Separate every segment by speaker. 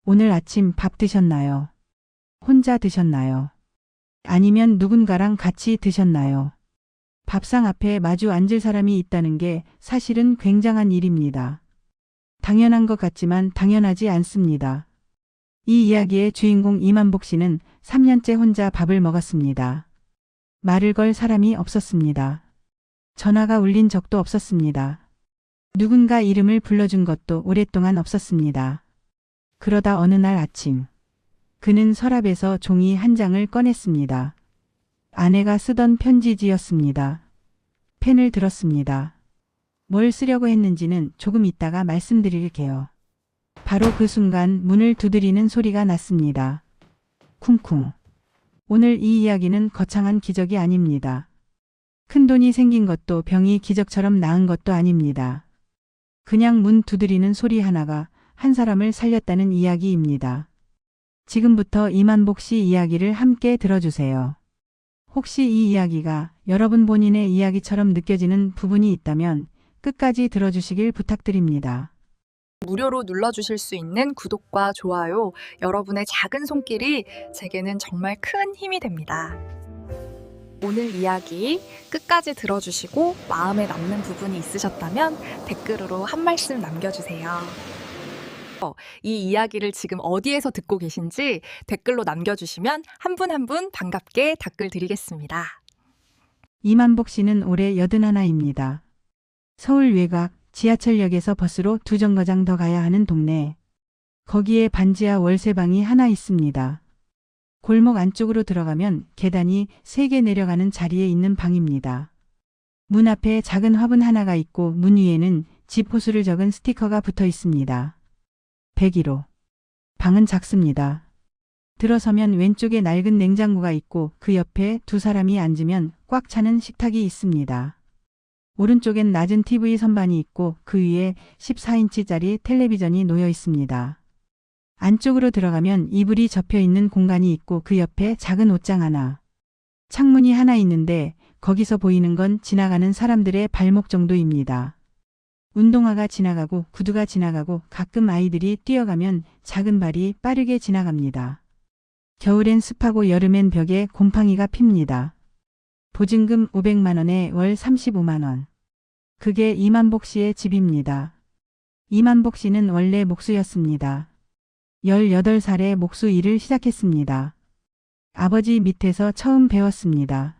Speaker 1: 오늘 아침 밥 드셨나요? 혼자 드셨나요? 아니면 누군가랑 같이 드셨나요? 밥상 앞에 마주 앉을 사람이 있다는 게 사실은 굉장한 일입니다. 당연한 것 같지만 당연하지 않습니다. 이 이야기의 주인공 이만복 씨는 3년째 혼자 밥을 먹었습니다. 말을 걸 사람이 없었습니다. 전화가 울린 적도 없었습니다. 누군가 이름을 불러준 것도 오랫동안 없었습니다. 그러다 어느 날 아침, 그는 서랍에서 종이 한 장을 꺼냈습니다. 아내가 쓰던 편지지였습니다. 펜을 들었습니다. 뭘 쓰려고 했는지는 조금 이따가 말씀드릴게요. 바로 그 순간 문을 두드리는 소리가 났습니다. 쿵쿵. 오늘 이 이야기는 거창한 기적이 아닙니다. 큰돈이 생긴 것도 병이 기적처럼 나은 것도 아닙니다. 그냥 문 두드리는 소리 하나가 한 사람을 살렸다는 이야기입니다. 지금부터 이만복 씨 이야기를 함께 들어주세요. 혹시 이 이야기가 여러분 본인의 이야기처럼 느껴지는 부분이 있다면 끝까지 들어주시길 부탁드립니다.
Speaker 2: 무료로 눌러주실 수 있는 구독과 좋아요, 여러분의 작은 손길이 제게는 정말 큰 힘이 됩니다. 오늘 이야기 끝까지 들어주시고 마음에 남는 부분이 있으셨다면 댓글로 한 말씀 남겨주세요. 이 이야기를 지금 어디에서 듣고 계신지 댓글로 남겨주시면 한 분 한 분 반갑게 댓글 드리겠습니다.
Speaker 1: 이만복 씨는 올해 81입니다. 서울 외곽 지하철역에서 버스로 2정거장 더 가야 하는 동네. 거기에 반지하 월세방이 하나 있습니다. 골목 안쪽으로 들어가면 계단이 3개 내려가는 자리에 있는 방입니다. 문 앞에 작은 화분 하나가 있고 문 위에는 집 호수를 적은 스티커가 붙어 있습니다. 101호. 방은 작습니다. 들어서면 왼쪽에 낡은 냉장고가 있고 그 옆에 두 사람이 앉으면 꽉 차는 식탁이 있습니다. 오른쪽엔 낮은 TV 선반이 있고 그 위에 14인치짜리 텔레비전이 놓여 있습니다. 안쪽으로 들어가면 이불이 접혀 있는 공간이 있고 그 옆에 작은 옷장 하나. 창문이 하나 있는데 거기서 보이는 건 지나가는 사람들의 발목 정도입니다. 운동화가 지나가고 구두가 지나가고 가끔 아이들이 뛰어가면 작은 발이 빠르게 지나갑니다. 겨울엔 습하고 여름엔 벽에 곰팡이가 핍니다. 보증금 500만 원에 월 35만 원. 그게 이만복 씨의 집입니다. 이만복 씨는 원래 목수였습니다. 18살에 목수 일을 시작했습니다. 아버지 밑에서 처음 배웠습니다.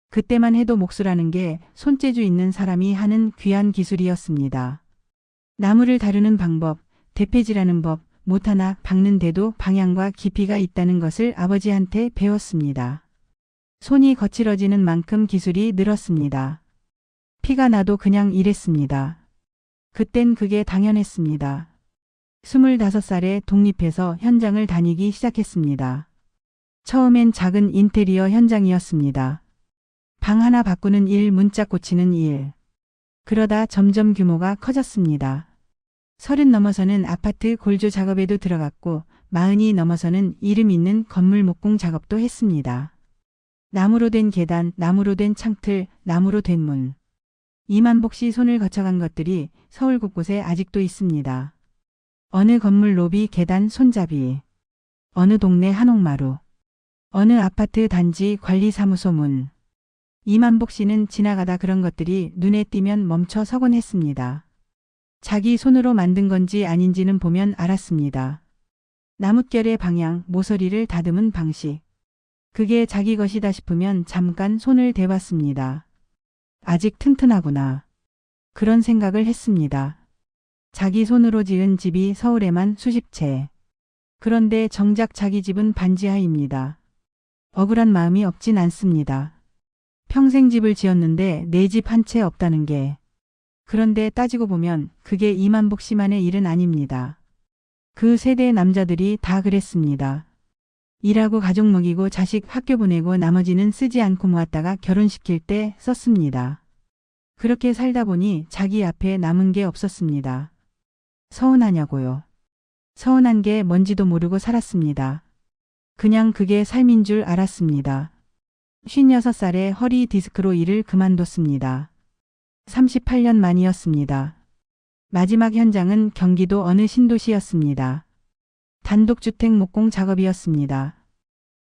Speaker 1: 그때만 해도 목수라는 게 손재주 있는 사람이 하는 귀한 기술이었습니다. 나무를 다루는 방법, 대패질하는 법, 못 하나 박는데도 방향과 깊이가 있다는 것을 아버지한테 배웠습니다. 손이 거칠어지는 만큼 기술이 늘었습니다. 피가 나도 그냥 일했습니다. 그땐 그게 당연했습니다. 25살에 독립해서 현장을 다니기 시작했습니다. 처음엔 작은 인테리어 현장이었습니다. 방 하나 바꾸는 일, 문짝 고치는 일. 그러다 점점 규모가 커졌습니다. 30 넘어서는 아파트 골조 작업에도 들어갔고 40이 넘어서는 이름 있는 건물 목공 작업도 했습니다. 나무로 된 계단, 나무로 된 창틀, 나무로 된 문. 이만복 씨 손을 거쳐간 것들이 서울 곳곳에 아직도 있습니다. 어느 건물 로비 계단 손잡이. 어느 동네 한옥마루. 어느 아파트 단지 관리사무소 문. 이만복 씨는 지나가다 그런 것들이 눈에 띄면 멈춰 서곤 했습니다. 자기 손으로 만든 건지 아닌지는 보면 알았습니다. 나뭇결의 방향, 모서리를 다듬은 방식. 그게 자기 것이다 싶으면 잠깐 손을 대봤습니다. 아직 튼튼하구나. 그런 생각을 했습니다. 자기 손으로 지은 집이 서울에만 수십 채. 그런데 정작 자기 집은 반지하입니다. 억울한 마음이 없진 않습니다. 평생 집을 지었는데 내 집 한 채 없다는 게. 그런데 따지고 보면 그게 이만복 씨만의 일은 아닙니다. 그 세대의 남자들이 다 그랬습니다. 일하고 가족 먹이고 자식 학교 보내고 나머지는 쓰지 않고 모았다가 결혼시킬 때 썼습니다. 그렇게 살다 보니 자기 앞에 남은 게 없었습니다. 서운하냐고요. 서운한 게 뭔지도 모르고 살았습니다. 그냥 그게 삶인 줄 알았습니다. 56살에 허리 디스크로 일을 그만뒀습니다. 38년 만이었습니다. 마지막 현장은 경기도 어느 신도시였습니다. 단독주택 목공 작업이었습니다.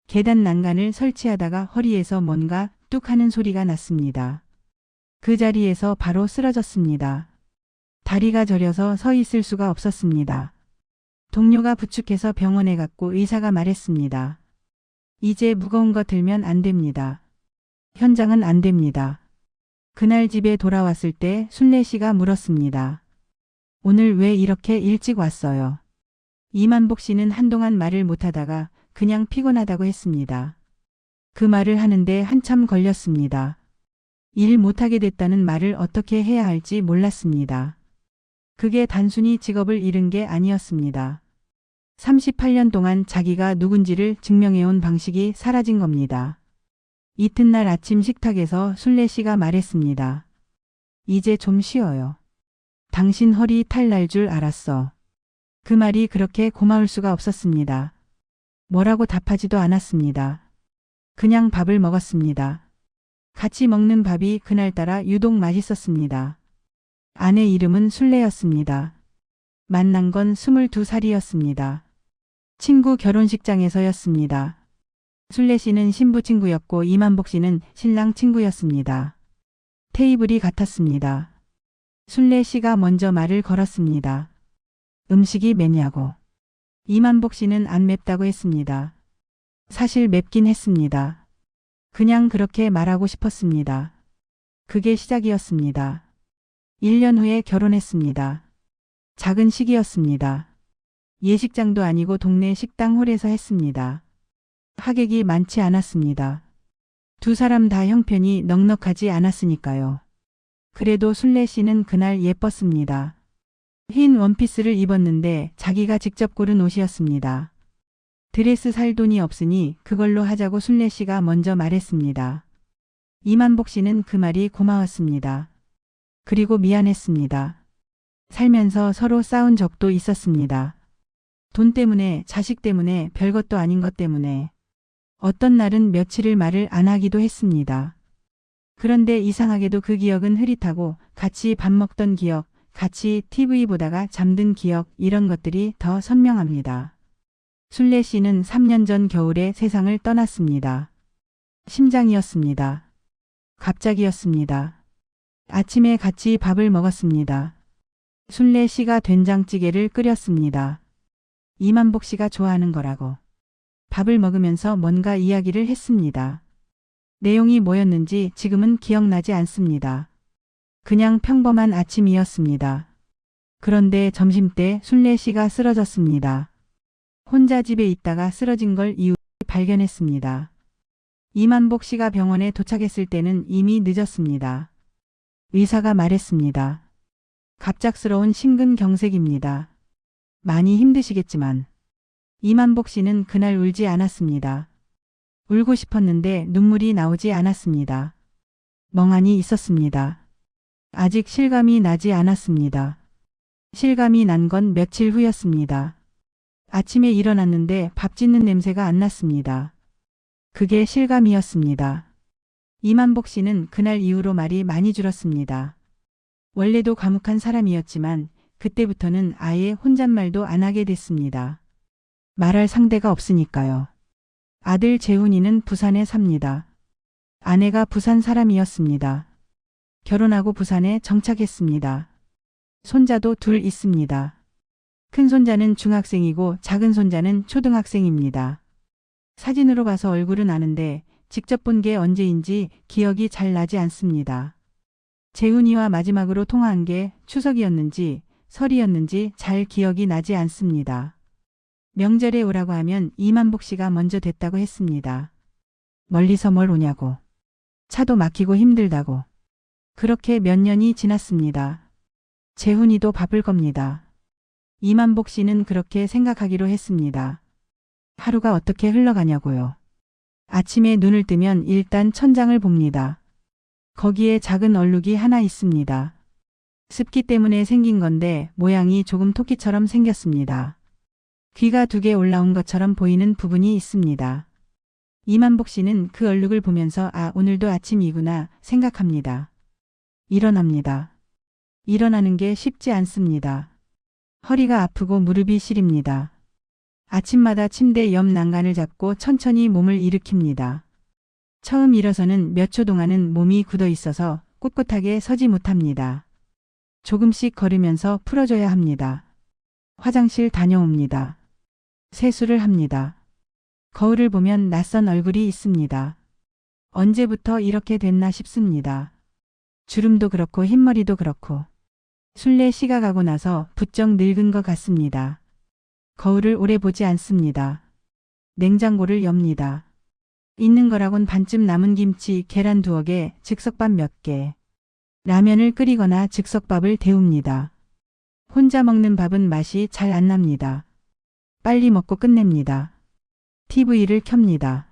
Speaker 1: 계단 난간을 설치하다가 허리에서 뭔가 뚝 하는 소리가 났습니다. 그 자리에서 바로 쓰러졌습니다. 다리가 저려서 서 있을 수가 없었습니다. 동료가 부축해서 병원에 갔고 의사가 말했습니다. 이제 무거운 거 들면 안 됩니다. 현장은 안 됩니다. 그날 집에 돌아왔을 때 순례 씨가 물었습니다. 오늘 왜 이렇게 일찍 왔어요? 이만복 씨는 한동안 말을 못하다가 그냥 피곤하다고 했습니다. 그 말을 하는데 한참 걸렸습니다. 일 못하게 됐다는 말을 어떻게 해야 할지 몰랐습니다. 그게 단순히 직업을 잃은 게 아니었습니다. 38년 동안 자기가 누군지를 증명해온 방식이 사라진 겁니다. 이튿날 아침 식탁에서 순례 씨가 말했습니다. 이제 좀 쉬어요. 당신 허리 탈 날 줄 알았어. 그 말이 그렇게 고마울 수가 없었습니다. 뭐라고 답하지도 않았습니다. 그냥 밥을 먹었습니다. 같이 먹는 밥이 그날따라 유독 맛있었습니다. 아내 이름은 순례였습니다. 만난 건 22살이었습니다. 친구 결혼식장에서였습니다. 순례 씨는 신부 친구였고 이만복 씨는 신랑 친구였습니다. 테이블이 같았습니다. 순례 씨가 먼저 말을 걸었습니다. 음식이 맵냐고. 이만복 씨는 안 맵다고 했습니다. 사실 맵긴 했습니다. 그냥 그렇게 말하고 싶었습니다. 그게 시작이었습니다. 1년 후에 결혼했습니다. 작은 식이었습니다. 예식장도 아니고 동네 식당 홀에서 했습니다. 하객이 많지 않았습니다. 두 사람 다 형편이 넉넉하지 않았으니까요. 그래도 순례 씨는 그날 예뻤습니다. 흰 원피스를 입었는데 자기가 직접 고른 옷이었습니다. 드레스 살 돈이 없으니 그걸로 하자고 순례 씨가 먼저 말했습니다. 이만복 씨는 그 말이 고마웠습니다. 그리고 미안했습니다. 살면서 서로 싸운 적도 있었습니다. 돈 때문에, 자식 때문에, 별것도 아닌 것 때문에. 어떤 날은 며칠을 말을 안 하기도 했습니다. 그런데 이상하게도 그 기억은 흐릿하고 같이 밥 먹던 기억, 같이 TV 보다가 잠든 기억 이런 것들이 더 선명합니다. 순례 씨는 3년 전 겨울에 세상을 떠났습니다. 심장이었습니다. 갑자기였습니다. 아침에 같이 밥을 먹었습니다. 순례 씨가 된장찌개를 끓였습니다. 이만복 씨가 좋아하는 거라고. 밥을 먹으면서 뭔가 이야기를 했습니다. 내용이 뭐였는지 지금은 기억나지 않습니다. 그냥 평범한 아침이었습니다. 그런데 점심때 순례 씨가 쓰러졌습니다. 혼자 집에 있다가 쓰러진 걸 이웃이 발견했습니다. 이만복 씨가 병원에 도착했을 때는 이미 늦었습니다. 의사가 말했습니다. 갑작스러운 심근경색입니다. 많이 힘드시겠지만. 이만복 씨는 그날 울지 않았습니다. 울고 싶었는데 눈물이 나오지 않았습니다. 멍하니 있었습니다. 아직 실감이 나지 않았습니다. 실감이 난 건 며칠 후였습니다. 아침에 일어났는데 밥 짓는 냄새가 안 났습니다. 그게 실감이었습니다. 이만복 씨는 그날 이후로 말이 많이 줄었습니다. 원래도 과묵한 사람이었지만 그때부터는 아예 혼잣말도 안 하게 됐습니다. 말할 상대가 없으니까요. 아들 재훈이는 부산에 삽니다. 아내가 부산 사람이었습니다. 결혼하고 부산에 정착했습니다. 손자도 둘 있습니다. 큰 손자는 중학생이고 작은 손자는 초등학생입니다. 사진으로 봐서 얼굴은 아는데 직접 본 게 언제인지 기억이 잘 나지 않습니다. 재훈이와 마지막으로 통화한 게 추석이었는지 설이었는지 잘 기억이 나지 않습니다. 명절에 오라고 하면 이만복 씨가 먼저 됐다고 했습니다. 멀리서 뭘 오냐고. 차도 막히고 힘들다고. 그렇게 몇 년이 지났습니다. 재훈이도 바쁠 겁니다. 이만복 씨는 그렇게 생각하기로 했습니다. 하루가 어떻게 흘러가냐고요. 아침에 눈을 뜨면 일단 천장을 봅니다. 거기에 작은 얼룩이 하나 있습니다. 습기 때문에 생긴 건데 모양이 조금 토끼처럼 생겼습니다. 귀가 2개 올라온 것처럼 보이는 부분이 있습니다. 이만복 씨는 그 얼룩을 보면서 아, 오늘도 아침이구나 생각합니다. 일어납니다. 일어나는 게 쉽지 않습니다. 허리가 아프고 무릎이 시립니다. 아침마다 침대 옆 난간을 잡고 천천히 몸을 일으킵니다. 처음 일어서는 몇 초 동안은 몸이 굳어 있어서 꿋꿋하게 서지 못합니다. 조금씩 걸으면서 풀어줘야 합니다. 화장실 다녀옵니다. 세수를 합니다. 거울을 보면 낯선 얼굴이 있습니다. 언제부터 이렇게 됐나 싶습니다. 주름도 그렇고 흰머리도 그렇고. 술래 시가 가고 나서 부쩍 늙은 것 같습니다. 거울을 오래 보지 않습니다. 냉장고를 엽니다. 있는 거라곤 반쯤 남은 김치, 계란 2개, 즉석밥 몇 개. 라면을 끓이거나 즉석밥을 데웁니다. 혼자 먹는 밥은 맛이 잘 안 납니다. 빨리 먹고 끝냅니다. TV를 켭니다.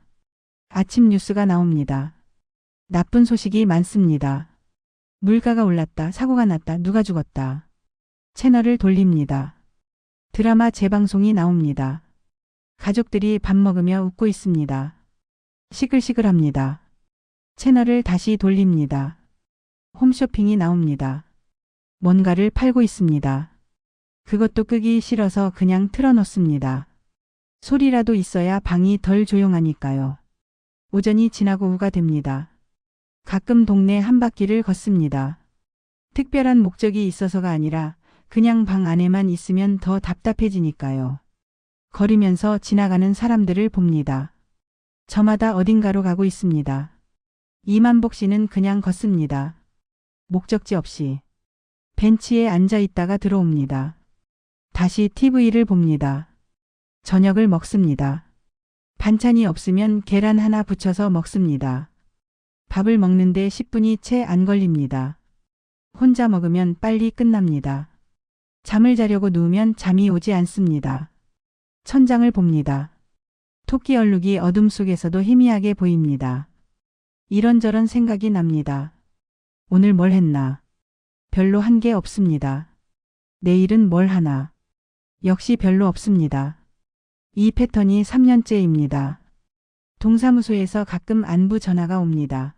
Speaker 1: 아침 뉴스가 나옵니다. 나쁜 소식이 많습니다. 물가가 올랐다, 사고가 났다, 누가 죽었다. 채널을 돌립니다. 드라마 재방송이 나옵니다. 가족들이 밥 먹으며 웃고 있습니다. 시끌시끌합니다. 채널을 다시 돌립니다. 홈쇼핑이 나옵니다. 뭔가를 팔고 있습니다. 그것도 끄기 싫어서 그냥 틀어놓습니다. 소리라도 있어야 방이 덜 조용하니까요. 오전이 지나고 오후가 됩니다. 가끔 동네 한 바퀴를 걷습니다. 특별한 목적이 있어서가 아니라 그냥 방 안에만 있으면 더 답답해지니까요. 걸으면서 지나가는 사람들을 봅니다. 저마다 어딘가로 가고 있습니다. 이만복 씨는 그냥 걷습니다. 목적지 없이. 벤치에 앉아 있다가 들어옵니다. 다시 TV를 봅니다. 저녁을 먹습니다. 반찬이 없으면 계란 하나 부쳐서 먹습니다. 밥을 먹는데 10분이 채 안 걸립니다. 혼자 먹으면 빨리 끝납니다. 잠을 자려고 누우면 잠이 오지 않습니다. 천장을 봅니다. 토끼 얼룩이 어둠 속에서도 희미하게 보입니다. 이런저런 생각이 납니다. 오늘 뭘 했나? 별로 한 게 없습니다. 내일은 뭘 하나? 역시 별로 없습니다. 이 패턴이 3년째입니다. 동사무소에서 가끔 안부 전화가 옵니다.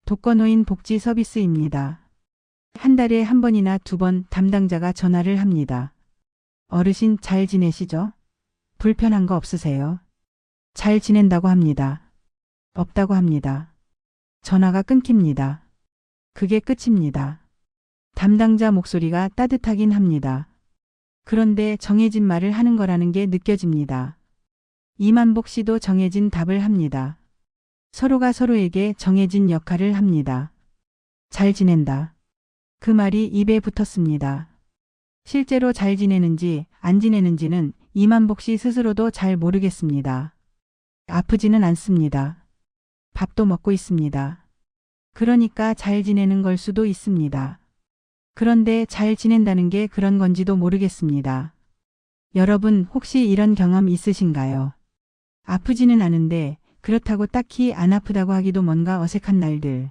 Speaker 1: 독거노인 복지 서비스입니다. 한 달에 한 번이나 2번 담당자가 전화를 합니다. 어르신 잘 지내시죠? 불편한 거 없으세요? 잘 지낸다고 합니다. 없다고 합니다. 전화가 끊깁니다. 그게 끝입니다. 담당자 목소리가 따뜻하긴 합니다. 그런데 정해진 말을 하는 거라는 게 느껴집니다. 이만복 씨도 정해진 답을 합니다. 서로가 서로에게 정해진 역할을 합니다. 잘 지낸다. 그 말이 입에 붙었습니다. 실제로 잘 지내는지 안 지내는지는 이만복 씨 스스로도 잘 모르겠습니다. 아프지는 않습니다. 밥도 먹고 있습니다. 그러니까 잘 지내는 걸 수도 있습니다. 그런데 잘 지낸다는 게 그런 건지도 모르겠습니다. 여러분 혹시 이런 경험 있으신가요? 아프지는 않은데 그렇다고 딱히 안 아프다고 하기도 뭔가 어색한 날들.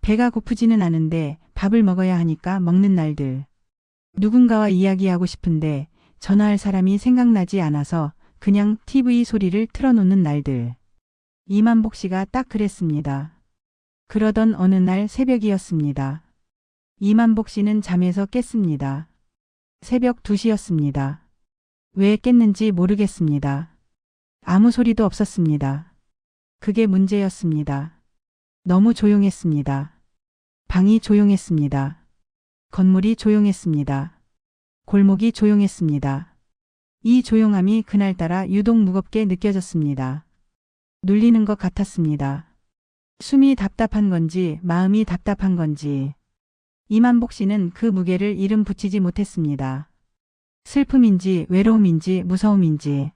Speaker 1: 배가 고프지는 않은데 밥을 먹어야 하니까 먹는 날들. 누군가와 이야기하고 싶은데 전화할 사람이 생각나지 않아서 그냥 TV 소리를 틀어놓는 날들. 이만복 씨가 딱 그랬습니다. 그러던 어느 날 새벽이었습니다. 이만복 씨는 잠에서 깼습니다. 새벽 2시였습니다. 왜 깼는지 모르겠습니다. 아무 소리도 없었습니다. 그게 문제였습니다. 너무 조용했습니다. 방이 조용했습니다. 건물이 조용했습니다. 골목이 조용했습니다. 이 조용함이 그날따라 유독 무겁게 느껴졌습니다. 눌리는 것 같았습니다. 숨이 답답한 건지 마음이 답답한 건지. 이만복 씨는 그 무게를 이름 붙이지 못했습니다. 슬픔인지 외로움인지 무서움인지.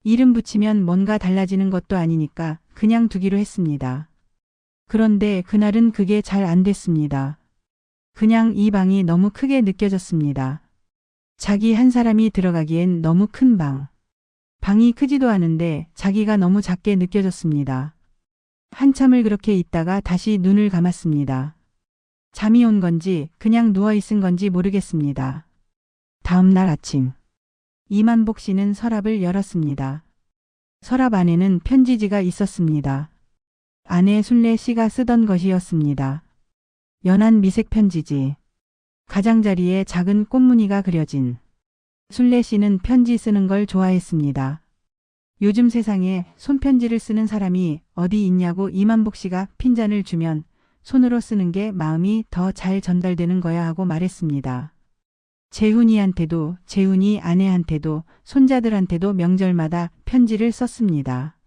Speaker 1: 이름 붙이면 뭔가 달라지는 것도 아니니까 그냥 두기로 했습니다. 그런데 그날은 그게 잘 안 됐습니다. 그냥 이 방이 너무 크게 느껴졌습니다. 자기 한 사람이 들어가기엔 너무 큰 방. 방이 크지도 않은데 자기가 너무 작게 느껴졌습니다. 한참을 그렇게 있다가 다시 눈을 감았습니다. 잠이 온 건지 그냥 누워있은 건지 모르겠습니다. 다음 날 아침. 이만복 씨는 서랍을 열었습니다. 서랍 안에는 편지지가 있었습니다. 안에 술래 씨가 쓰던 것이었습니다. 연한 미색 편지지. 가장자리에 작은 꽃무늬가 그려진 순례 씨는 편지 쓰는 걸 좋아했습니다. 요즘 세상에 손편지를 쓰는 사람이 어디 있냐고 이만복 씨가 핀잔을 주면 손으로 쓰는 게 마음이 더 잘 전달되는 거야 하고 말했습니다. 재훈이한테도 재훈이 아내한테도 손자들한테도 명절마다 편지를 썼습니다.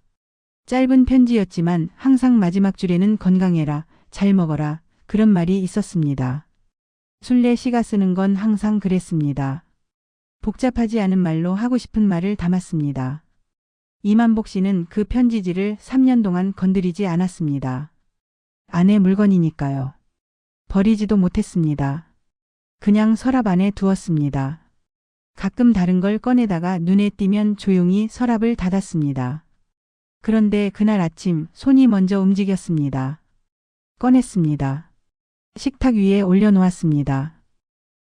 Speaker 1: 짧은 편지였지만 항상 마지막 줄에는 건강해라, 잘 먹어라 그런 말이 있었습니다. 순례 씨가 쓰는 건 항상 그랬습니다. 복잡하지 않은 말로 하고 싶은 말을 담았습니다. 이만복 씨는 그 편지지를 3년 동안 건드리지 않았습니다. 아내 물건이니까요. 버리지도 못했습니다. 그냥 서랍 안에 두었습니다. 가끔 다른 걸 꺼내다가 눈에 띄면 조용히 서랍을 닫았습니다. 그런데 그날 아침 손이 먼저 움직였습니다. 꺼냈습니다. 식탁 위에 올려놓았습니다.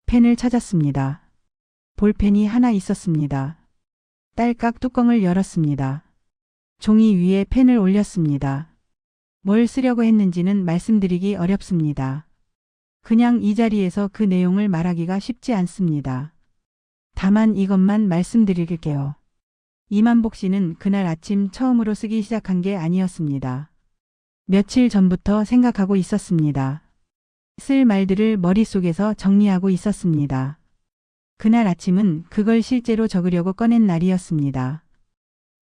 Speaker 1: 펜을 찾았습니다. 볼펜이 하나 있었습니다. 딸깍 뚜껑을 열었습니다. 종이 위에 펜을 올렸습니다. 뭘 쓰려고 했는지는 말씀드리기 어렵습니다. 그냥 이 자리에서 그 내용을 말하기가 쉽지 않습니다. 다만 이것만 말씀드릴게요. 이만복 씨는 그날 아침 처음으로 쓰기 시작한 게 아니었습니다. 며칠 전부터 생각하고 있었습니다. 쓸 말들을 머릿속에서 정리하고 있었습니다. 그날 아침은 그걸 실제로 적으려고 꺼낸 날이었습니다.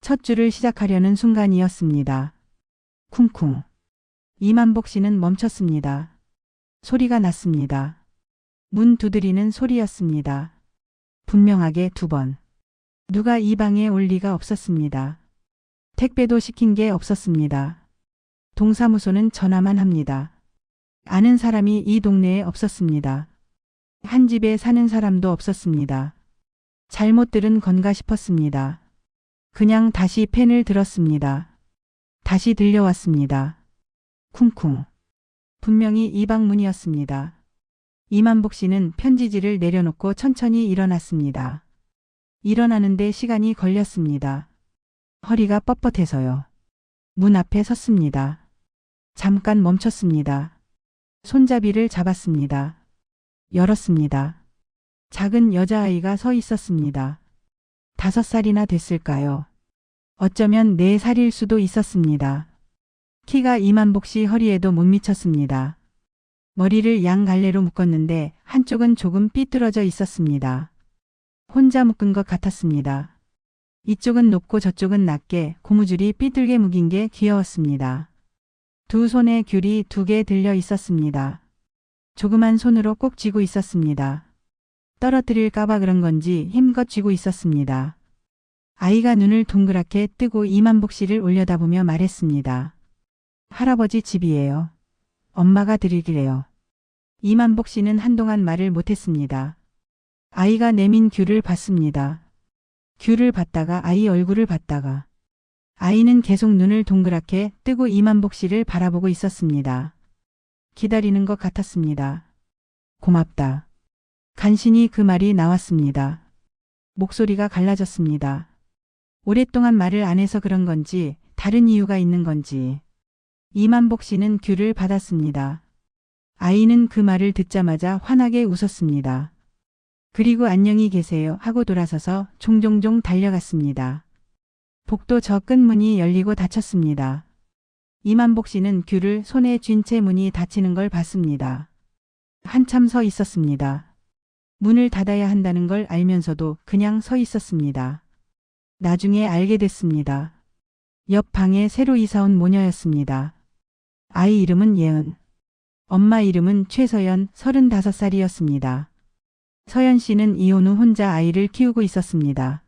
Speaker 1: 첫 줄을 시작하려는 순간이었습니다. 쿵쿵. 이만복 씨는 멈췄습니다. 소리가 났습니다. 문 두드리는 소리였습니다. 분명하게 2번. 누가 이 방에 올 리가 없었습니다. 택배도 시킨 게 없었습니다. 동사무소는 전화만 합니다. 아는 사람이 이 동네에 없었습니다. 한 집에 사는 사람도 없었습니다. 잘못 들은 건가 싶었습니다. 그냥 다시 펜을 들었습니다. 다시 들려왔습니다. 쿵쿵. 분명히 이 방 문이었습니다. 이만복 씨는 편지지를 내려놓고 천천히 일어났습니다. 일어나는데 시간이 걸렸습니다. 허리가 뻣뻣해서요. 문 앞에 섰습니다. 잠깐 멈췄습니다. 손잡이를 잡았습니다. 열었습니다. 작은 여자아이가 서 있었습니다. 5살이나 됐을까요? 어쩌면 4살일 수도 있었습니다. 키가 이만복 씨 허리에도 못 미쳤습니다. 머리를 양갈래로 묶었는데 한쪽은 조금 삐뚤어져 있었습니다. 혼자 묶은 것 같았습니다. 이쪽은 높고 저쪽은 낮게 고무줄이 삐뚤게 묶인 게 귀여웠습니다. 두 손에 귤이 2개 들려 있었습니다. 조그만 손으로 꼭 쥐고 있었습니다. 떨어뜨릴까봐 그런 건지 힘껏 쥐고 있었습니다. 아이가 눈을 동그랗게 뜨고 이만복 씨를 올려다보며 말했습니다. 할아버지 집이에요. 엄마가 드리기래요. 이만복 씨는 한동안 말을 못했습니다. 아이가 내민 귤을 봤습니다. 귤을 봤다가 아이 얼굴을 봤다가 아이는 계속 눈을 동그랗게 뜨고 이만복 씨를 바라보고 있었습니다. 기다리는 것 같았습니다. 고맙다. 간신히 그 말이 나왔습니다. 목소리가 갈라졌습니다. 오랫동안 말을 안 해서 그런 건지 다른 이유가 있는 건지. 이만복 씨는 귤을 받았습니다. 아이는 그 말을 듣자마자 환하게 웃었습니다. 그리고 안녕히 계세요 하고 돌아서서 종종종 달려갔습니다. 복도 저 끝 문이 열리고 닫혔습니다. 이만복 씨는 귤을 손에 쥔 채 문이 닫히는 걸 봤습니다. 한참 서 있었습니다. 문을 닫아야 한다는 걸 알면서도 그냥 서 있었습니다. 나중에 알게 됐습니다. 옆 방에 새로 이사 온 모녀였습니다. 아이 이름은 예은. 엄마 이름은 최서연 35살이었습니다. 서연 씨는 이혼 후 혼자 아이를 키우고 있었습니다.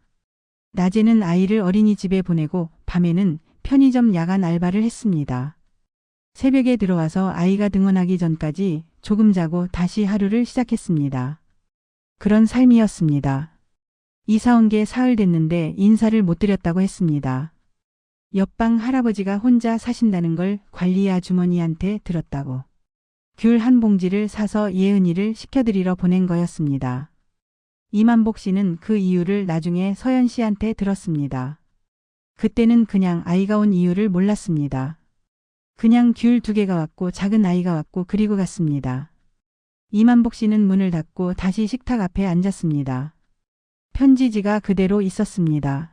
Speaker 1: 낮에는 아이를 어린이집에 보내고 밤에는 편의점 야간 알바를 했습니다. 새벽에 들어와서 아이가 등원하기 전까지 조금 자고 다시 하루를 시작했습니다. 그런 삶이었습니다. 이사 온 게 사흘 됐는데 인사를 못 드렸다고 했습니다. 옆방 할아버지가 혼자 사신다는 걸 관리 아주머니한테 들었다고. 귤 한 봉지를 사서 예은이를 시켜드리러 보낸 거였습니다. 이만복 씨는 그 이유를 나중에 서연 씨한테 들었습니다. 그때는 그냥 아이가 온 이유를 몰랐습니다. 그냥 귤 2개가 왔고 작은 아이가 왔고 그리고 갔습니다. 이만복 씨는 문을 닫고 다시 식탁 앞에 앉았습니다. 편지지가 그대로 있었습니다.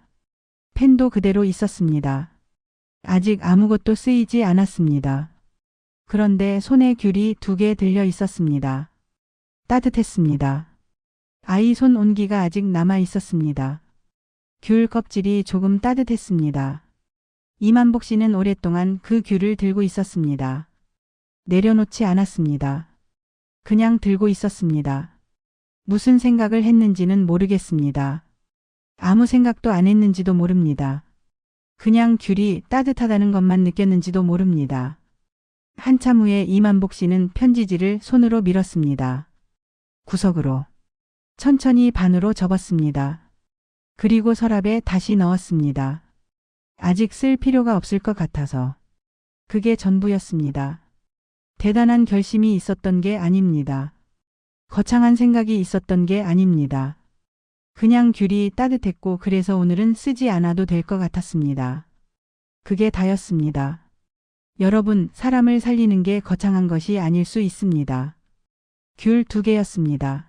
Speaker 1: 펜도 그대로 있었습니다. 아직 아무것도 쓰이지 않았습니다. 그런데 손에 귤이 2개 들려 있었습니다. 따뜻했습니다. 아이 손 온기가 아직 남아 있었습니다. 귤 껍질이 조금 따뜻했습니다. 이만복 씨는 오랫동안 그 귤을 들고 있었습니다. 내려놓지 않았습니다. 그냥 들고 있었습니다. 무슨 생각을 했는지는 모르겠습니다. 아무 생각도 안 했는지도 모릅니다. 그냥 귤이 따뜻하다는 것만 느꼈는지도 모릅니다. 한참 후에 이만복 씨는 편지지를 손으로 밀었습니다. 구석으로. 천천히 반으로 접었습니다. 그리고 서랍에 다시 넣었습니다. 아직 쓸 필요가 없을 것 같아서. 그게 전부였습니다. 대단한 결심이 있었던 게 아닙니다. 거창한 생각이 있었던 게 아닙니다. 그냥 귤이 따뜻했고 그래서 오늘은 쓰지 않아도 될 것 같았습니다. 그게 다였습니다. 여러분, 사람을 살리는 게 거창한 것이 아닐 수 있습니다. 귤 2개였습니다.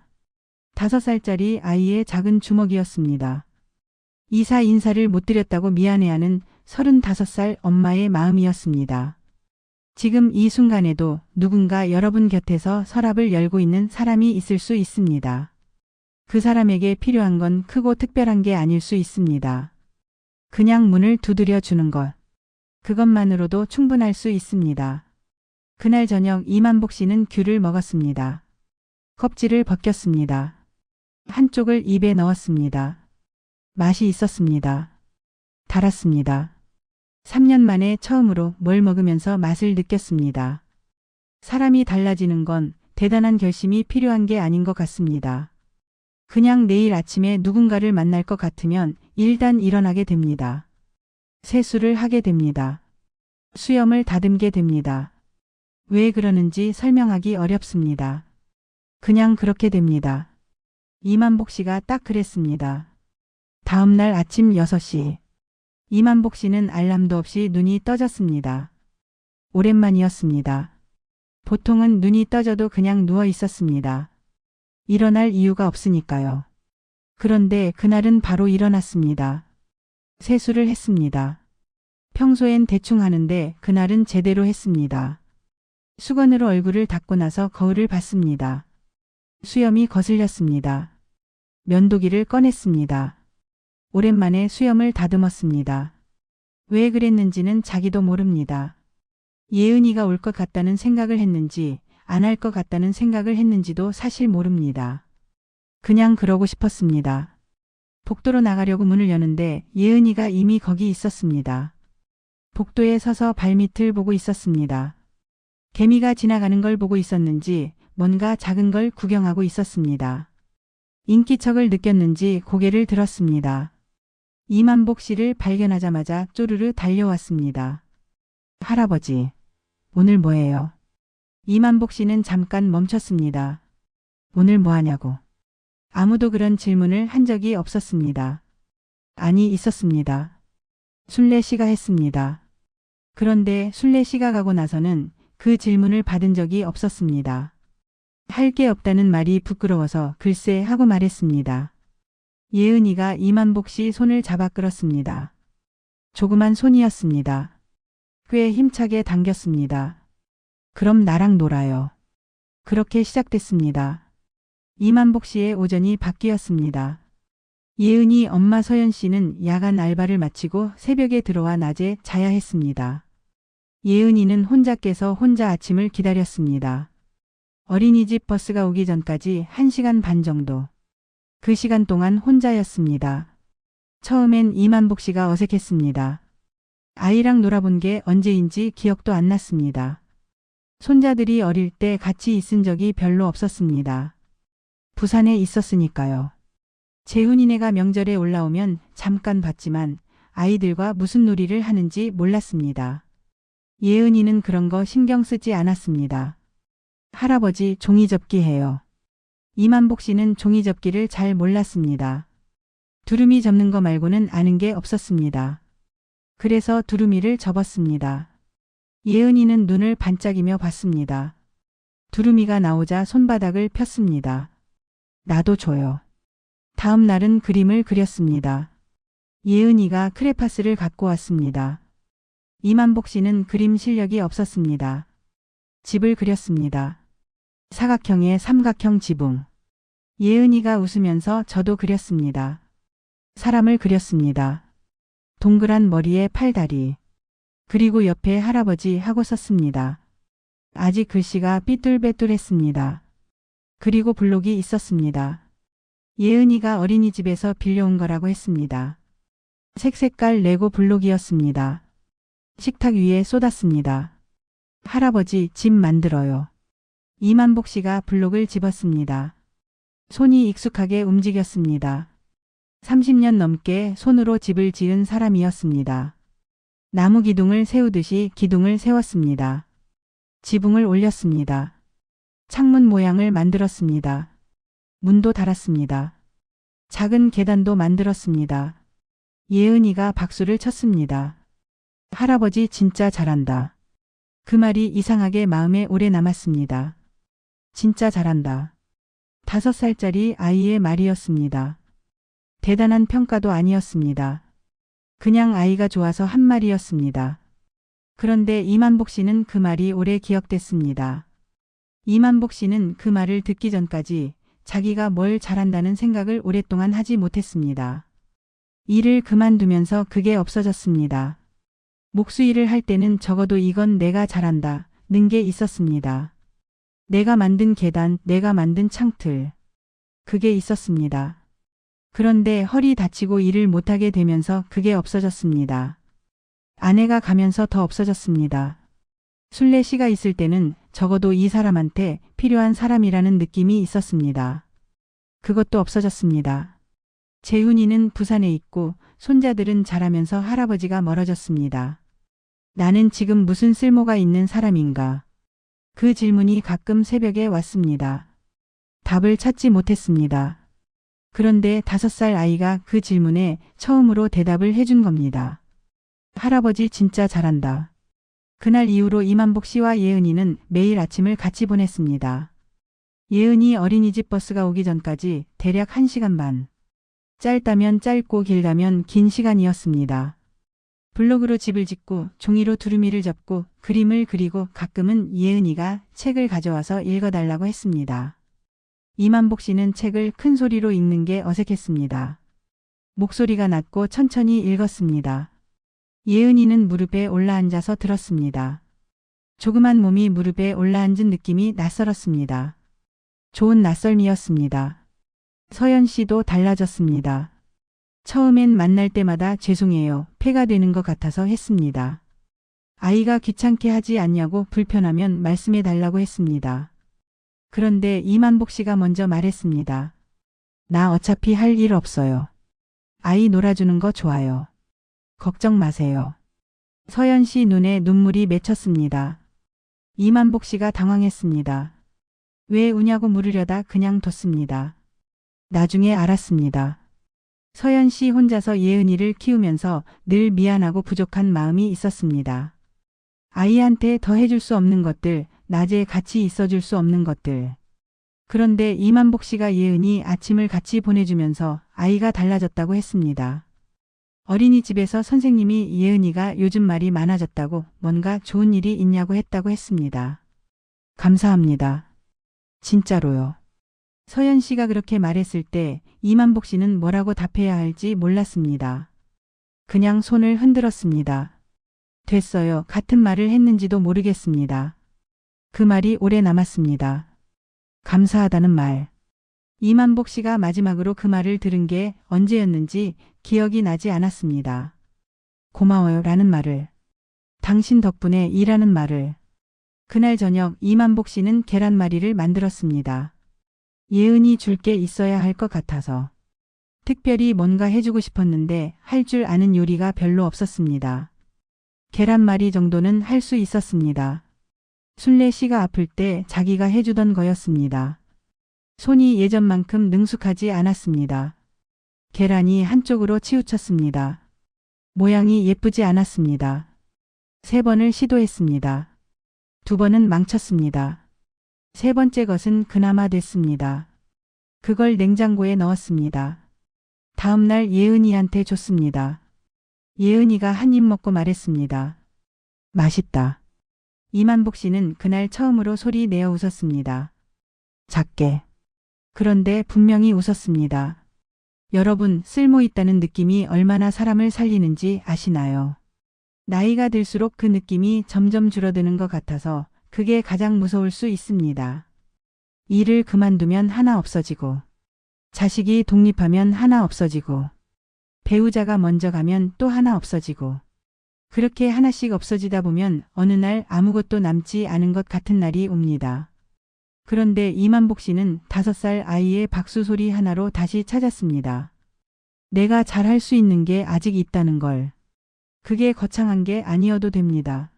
Speaker 1: 5살짜리 아이의 작은 주먹이었습니다. 이사 인사를 못 드렸다고 미안해하는 35살 엄마의 마음이었습니다. 지금 이 순간에도 누군가 여러분 곁에서 서랍을 열고 있는 사람이 있을 수 있습니다. 그 사람에게 필요한 건 크고 특별한 게 아닐 수 있습니다. 그냥 문을 두드려 주는 것. 그것만으로도 충분할 수 있습니다. 그날 저녁 이만복 씨는 귤을 먹었습니다. 껍질을 벗겼습니다. 한쪽을 입에 넣었습니다. 맛이 있었습니다. 달았습니다. 3년 만에 처음으로 뭘 먹으면서 맛을 느꼈습니다. 사람이 달라지는 건 대단한 결심이 필요한 게 아닌 것 같습니다. 그냥 내일 아침에 누군가를 만날 것 같으면 일단 일어나게 됩니다. 세수를 하게 됩니다. 수염을 다듬게 됩니다. 왜 그러는지 설명하기 어렵습니다. 그냥 그렇게 됩니다. 이만복 씨가 딱 그랬습니다. 다음 날 아침 6시. 이만복 씨는 알람도 없이 눈이 떠졌습니다. 오랜만이었습니다. 보통은 눈이 떠져도 그냥 누워 있었습니다. 일어날 이유가 없으니까요. 그런데 그날은 바로 일어났습니다. 세수를 했습니다. 평소엔 대충 하는데 그날은 제대로 했습니다. 수건으로 얼굴을 닦고 나서 거울을 봤습니다. 수염이 거슬렸습니다. 면도기를 꺼냈습니다. 오랜만에 수염을 다듬었습니다. 왜 그랬는지는 자기도 모릅니다. 예은이가 올 것 같다는 생각을 했는지 안 할 것 같다는 생각을 했는지도 사실 모릅니다. 그냥 그러고 싶었습니다. 복도로 나가려고 문을 여는데 예은이가 이미 거기 있었습니다. 복도에 서서 발밑을 보고 있었습니다. 개미가 지나가는 걸 보고 있었는지 뭔가 작은 걸 구경하고 있었습니다. 인기척을 느꼈는지 고개를 들었습니다. 이만복 씨를 발견하자마자 쪼르르 달려왔습니다. 할아버지, 오늘 뭐해요? 이만복 씨는 잠깐 멈췄습니다. 오늘 뭐하냐고. 아무도 그런 질문을 한 적이 없었습니다. 아니, 있었습니다. 순례씨가 했습니다. 그런데 순례씨가 가고 나서는 그 질문을 받은 적이 없었습니다. 할 게 없다는 말이 부끄러워서 글쎄 하고 말했습니다. 예은이가 이만복 씨 손을 잡아 끌었습니다. 조그만 손이었습니다. 꽤 힘차게 당겼습니다. 그럼 나랑 놀아요. 그렇게 시작됐습니다. 이만복 씨의 오전이 바뀌었습니다. 예은이 엄마 서연 씨는 야간 알바를 마치고 새벽에 들어와 낮에 자야 했습니다. 예은이는 혼자 깨서 혼자 아침을 기다렸습니다. 어린이집 버스가 오기 전까지 1시간 반 정도. 그 시간 동안 혼자였습니다. 처음엔 이만복 씨가 어색했습니다. 아이랑 놀아본 게 언제인지 기억도 안 났습니다. 손자들이 어릴 때 같이 있은 적이 별로 없었습니다. 부산에 있었으니까요. 재훈이네가 명절에 올라오면 잠깐 봤지만 아이들과 무슨 놀이를 하는지 몰랐습니다. 예은이는 그런 거 신경 쓰지 않았습니다. 할아버지 종이접기 해요. 이만복 씨는 종이접기를 잘 몰랐습니다. 두루미 접는 거 말고는 아는 게 없었습니다. 그래서 두루미를 접었습니다. 예은이는 눈을 반짝이며 봤습니다. 두루미가 나오자 손바닥을 폈습니다. 나도 줘요. 다음 날은 그림을 그렸습니다. 예은이가 크레파스를 갖고 왔습니다. 이만복 씨는 그림 실력이 없었습니다. 집을 그렸습니다. 사각형의 삼각형 지붕. 예은이가 웃으면서 저도 그렸습니다. 사람을 그렸습니다. 동그란 머리에 팔다리. 그리고 옆에 할아버지 하고 썼습니다. 아직 글씨가 삐뚤빼뚤했습니다. 그리고 블록이 있었습니다. 예은이가 어린이집에서 빌려온 거라고 했습니다. 색색깔 레고 블록이었습니다. 식탁 위에 쏟았습니다. 할아버지 집 만들어요. 이만복 씨가 블록을 집었습니다. 손이 익숙하게 움직였습니다. 30년 넘게 손으로 집을 지은 사람이었습니다. 나무 기둥을 세우듯이 기둥을 세웠습니다. 지붕을 올렸습니다. 창문 모양을 만들었습니다. 문도 달았습니다. 작은 계단도 만들었습니다. 예은이가 박수를 쳤습니다. 할아버지 진짜 잘한다. 그 말이 이상하게 마음에 오래 남았습니다. 진짜 잘한다. 5살짜리 아이의 말이었습니다. 대단한 평가도 아니었습니다. 그냥 아이가 좋아서 한 말이었습니다. 그런데 이만복 씨는 그 말이 오래 기억됐습니다. 이만복 씨는 그 말을 듣기 전까지 자기가 뭘 잘한다는 생각을 오랫동안 하지 못했습니다. 일을 그만두면서 그게 없어졌습니다. 목수일을 할 때는 적어도 이건 내가 잘한다는 게 있었습니다. 내가 만든 계단, 내가 만든 창틀. 그게 있었습니다. 그런데 허리 다치고 일을 못하게 되면서 그게 없어졌습니다. 아내가 가면서 더 없어졌습니다. 순례 씨가 있을 때는 적어도 이 사람한테 필요한 사람이라는 느낌이 있었습니다. 그것도 없어졌습니다. 재훈이는 부산에 있고 손자들은 자라면서 할아버지가 멀어졌습니다. 나는 지금 무슨 쓸모가 있는 사람인가? 그 질문이 가끔 새벽에 왔습니다. 답을 찾지 못했습니다. 그런데 5살 아이가 그 질문에 처음으로 대답을 해준 겁니다. 할아버지 진짜 잘한다. 그날 이후로 이만복 씨와 예은이는 매일 아침을 같이 보냈습니다. 예은이 어린이집 버스가 오기 전까지 대략 1시간 반. 짧다면 짧고 길다면 긴 시간이었습니다. 블록으로 집을 짓고 종이로 두루미를 접고 그림을 그리고 가끔은 예은이가 책을 가져와서 읽어달라고 했습니다. 이만복 씨는 책을 큰 소리로 읽는 게 어색했습니다. 목소리가 낮고 천천히 읽었습니다. 예은이는 무릎에 올라앉아서 들었습니다. 조그만 몸이 무릎에 올라앉은 느낌이 낯설었습니다. 좋은 낯설미였습니다. 서연 씨도 달라졌습니다. 처음엔 만날 때마다 죄송해요, 폐가 되는 것 같아서 했습니다. 아이가 귀찮게 하지 않냐고 불편하면 말씀해 달라고 했습니다. 그런데 이만복 씨가 먼저 말했습니다. 나 어차피 할 일 없어요. 아이 놀아주는 거 좋아요. 걱정 마세요. 서연 씨 눈에 눈물이 맺혔습니다. 이만복 씨가 당황했습니다. 왜 우냐고 물으려다 그냥 뒀습니다. 나중에 알았습니다. 서연 씨 혼자서 예은이를 키우면서 늘 미안하고 부족한 마음이 있었습니다. 아이한테 더 해줄 수 없는 것들, 낮에 같이 있어줄 수 없는 것들. 그런데 이만복 씨가 예은이 아침을 같이 보내주면서 아이가 달라졌다고 했습니다. 어린이집에서 선생님이 예은이가 요즘 말이 많아졌다고 뭔가 좋은 일이 있냐고 했다고 했습니다. 감사합니다. 진짜로요. 서연 씨가 그렇게 말했을 때 이만복 씨는 뭐라고 답해야 할지 몰랐습니다. 그냥 손을 흔들었습니다. 됐어요. 같은 말을 했는지도 모르겠습니다. 그 말이 오래 남았습니다. 감사하다는 말. 이만복 씨가 마지막으로 그 말을 들은 게 언제였는지 기억이 나지 않았습니다. 고마워요 라는 말을. 당신 덕분에 일하는 말을. 그날 저녁 이만복 씨는 계란말이를 만들었습니다. 예은이 줄 게 있어야 할 것 같아서. 특별히 뭔가 해주고 싶었는데 할 줄 아는 요리가 별로 없었습니다. 계란말이 정도는 할 수 있었습니다. 순례 씨가 아플 때 자기가 해주던 거였습니다. 손이 예전만큼 능숙하지 않았습니다. 계란이 한쪽으로 치우쳤습니다. 모양이 예쁘지 않았습니다. 3번을 시도했습니다. 2번은 망쳤습니다. 3번째 것은 그나마 됐습니다. 그걸 냉장고에 넣었습니다. 다음 날 예은이한테 줬습니다. 예은이가 한 입 먹고 말했습니다. 맛있다. 이만복 씨는 그날 처음으로 소리 내어 웃었습니다. 작게. 그런데 분명히 웃었습니다. 여러분, 쓸모 있다는 느낌이 얼마나 사람을 살리는지 아시나요? 나이가 들수록 그 느낌이 점점 줄어드는 것 같아서 그게 가장 무서울 수 있습니다. 일을 그만두면 하나 없어지고, 자식이 독립하면 하나 없어지고, 배우자가 먼저 가면 또 하나 없어지고, 그렇게 하나씩 없어지다 보면 어느 날 아무것도 남지 않은 것 같은 날이 옵니다. 그런데 이만복 씨는 5살 아이의 박수 소리 하나로 다시 찾았습니다. 내가 잘할 수 있는 게 아직 있다는 걸. 그게 거창한 게 아니어도 됩니다.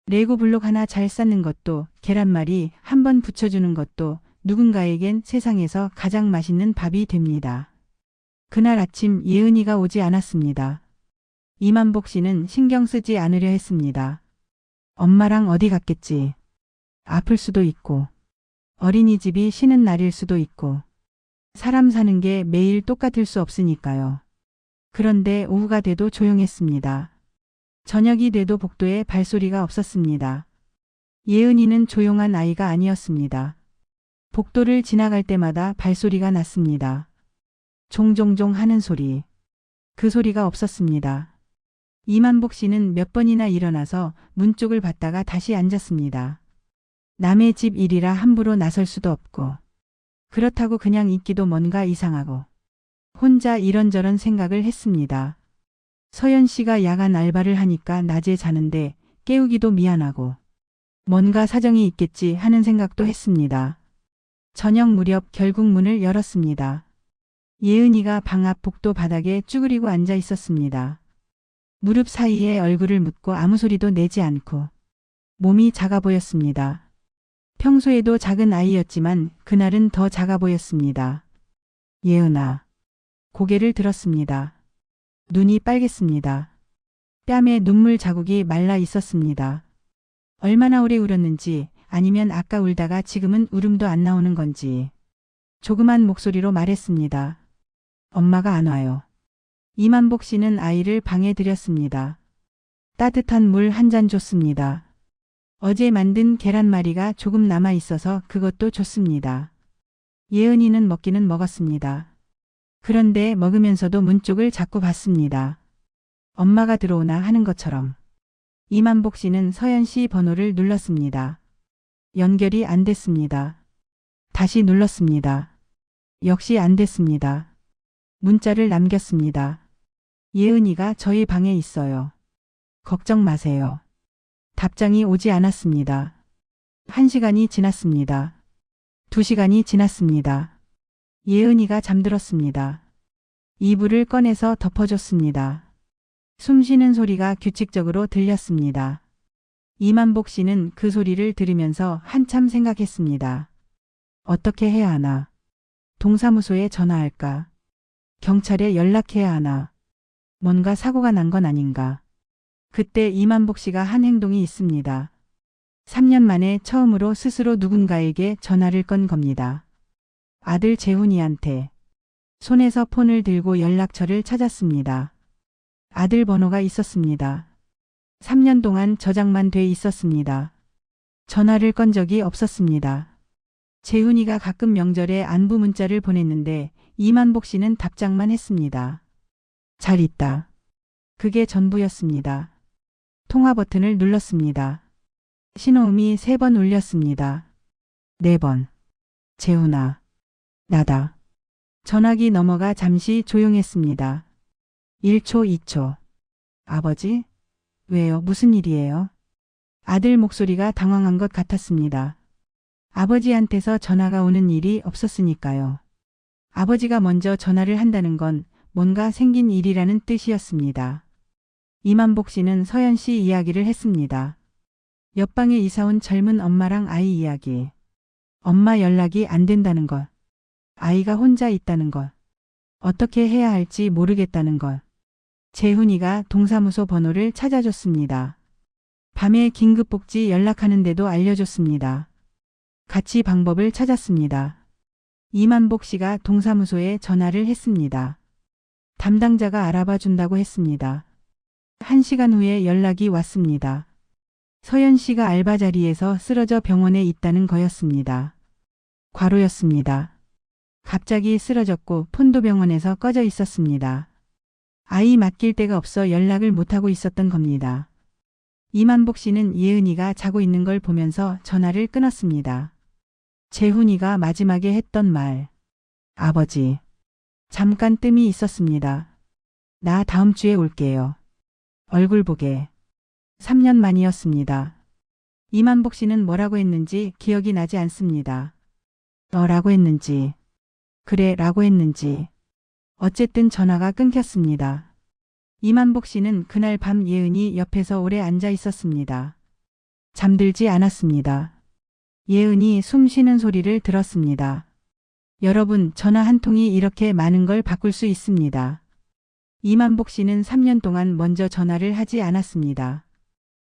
Speaker 1: 레고 블록 하나 잘 쌓는 것도, 계란말이 한 번 붙여주는 것도 누군가에겐 세상에서 가장 맛있는 밥이 됩니다. 그날 아침 예은이가 오지 않았습니다. 이만복 씨는 신경 쓰지 않으려 했습니다. 엄마랑 어디 갔겠지. 아플 수도 있고, 어린이집이 쉬는 날일 수도 있고, 사람 사는 게 매일 똑같을 수 없으니까요. 그런데 오후가 돼도 조용했습니다. 저녁이 돼도 복도에 발소리가 없었습니다. 예은이는 조용한 아이가 아니었습니다. 복도를 지나갈 때마다 발소리가 났습니다. 종종종 하는 소리. 그 소리가 없었습니다. 이만복 씨는 몇 번이나 일어나서 문 쪽을 봤다가 다시 앉았습니다. 남의 집 일이라 함부로 나설 수도 없고, 그렇다고 그냥 있기도 뭔가 이상하고, 혼자 이런저런 생각을 했습니다. 서연 씨가 야간 알바를 하니까 낮에 자는데 깨우기도 미안하고, 뭔가 사정이 있겠지 하는 생각도 했습니다. 저녁 무렵 결국 문을 열었습니다. 예은이가 방 앞 복도 바닥에 쭈그리고 앉아 있었습니다. 무릎 사이에 얼굴을 묻고 아무 소리도 내지 않고, 몸이 작아 보였습니다. 평소에도 작은 아이였지만 그날은 더 작아 보였습니다. 예은아. 고개를 들었습니다. 눈이 빨갰습니다. 뺨에 눈물 자국이 말라 있었습니다. 얼마나 오래 울었는지, 아니면 아까 울다가 지금은 울음도 안 나오는 건지. 조그만 목소리로 말했습니다. 엄마가 안 와요. 이만복 씨는 아이를 방에 들였습니다. 따뜻한 물 한 잔 줬습니다. 어제 만든 계란말이가 조금 남아 있어서 그것도 줬습니다. 예은이는 먹기는 먹었습니다. 그런데 먹으면서도 문 쪽을 자꾸 봤습니다. 엄마가 들어오나 하는 것처럼. 이만복 씨는 서연 씨 번호를 눌렀습니다. 연결이 안 됐습니다. 다시 눌렀습니다. 역시 안 됐습니다. 문자를 남겼습니다. 예은이가 저희 방에 있어요. 걱정 마세요. 답장이 오지 않았습니다. 1시간이 지났습니다. 2시간이 지났습니다. 예은이가 잠들었습니다. 이불을 꺼내서 덮어줬습니다. 숨 쉬는 소리가 규칙적으로 들렸습니다. 이만복 씨는 그 소리를 들으면서 한참 생각했습니다. 어떻게 해야 하나? 동사무소에 전화할까? 경찰에 연락해야 하나? 뭔가 사고가 난 건 아닌가? 그때 이만복 씨가 한 행동이 있습니다. 3년 만에 처음으로 스스로 누군가에게 전화를 건 겁니다. 아들 재훈이한테. 손에서 폰을 들고 연락처를 찾았습니다. 아들 번호가 있었습니다. 3년 동안 저장만 돼 있었습니다. 전화를 건 적이 없었습니다. 재훈이가 가끔 명절에 안부 문자를 보냈는데 이만복 씨는 답장만 했습니다. 잘 있다. 그게 전부였습니다. 통화 버튼을 눌렀습니다. 신호음이 3번 울렸습니다. 4번. 재훈아. 나다. 전화기 넘어가 잠시 조용했습니다. 1초, 2초. 아버지? 왜요? 무슨 일이에요? 아들 목소리가 당황한 것 같았습니다. 아버지한테서 전화가 오는 일이 없었으니까요. 아버지가 먼저 전화를 한다는 건 뭔가 생긴 일이라는 뜻이었습니다. 이만복 씨는 서연 씨 이야기를 했습니다. 옆방에 이사온 젊은 엄마랑 아이 이야기. 엄마 연락이 안 된다는 것. 아이가 혼자 있다는 것. 어떻게 해야 할지 모르겠다는 것. 재훈이가 동사무소 번호를 찾아줬습니다. 밤에 긴급복지 연락하는데도 알려줬습니다. 같이 방법을 찾았습니다. 이만복 씨가 동사무소에 전화를 했습니다. 담당자가 알아봐 준다고 했습니다. 1시간 후에 연락이 왔습니다. 서연 씨가 알바 자리에서 쓰러져 병원에 있다는 거였습니다. 과로였습니다. 갑자기 쓰러졌고 폰도 병원에서 꺼져 있었습니다. 아이 맡길 데가 없어 연락을 못하고 있었던 겁니다. 이만복 씨는 예은이가 자고 있는 걸 보면서 전화를 끊었습니다. 재훈이가 마지막에 했던 말. 아버지. 잠깐 뜸이 있었습니다. 나 다음 주에 올게요. 얼굴 보게. 3년 만이었습니다. 이만복 씨는 뭐라고 했는지 기억이 나지 않습니다. 너라고 했는지, 그래 라고 했는지. 어쨌든 전화가 끊겼습니다. 이만복 씨는 그날 밤 예은이 옆에서 오래 앉아 있었습니다. 잠들지 않았습니다. 예은이 숨 쉬는 소리를 들었습니다. 여러분, 전화 한 통이 이렇게 많은 걸 바꿀 수 있습니다. 이만복 씨는 3년 동안 먼저 전화를 하지 않았습니다.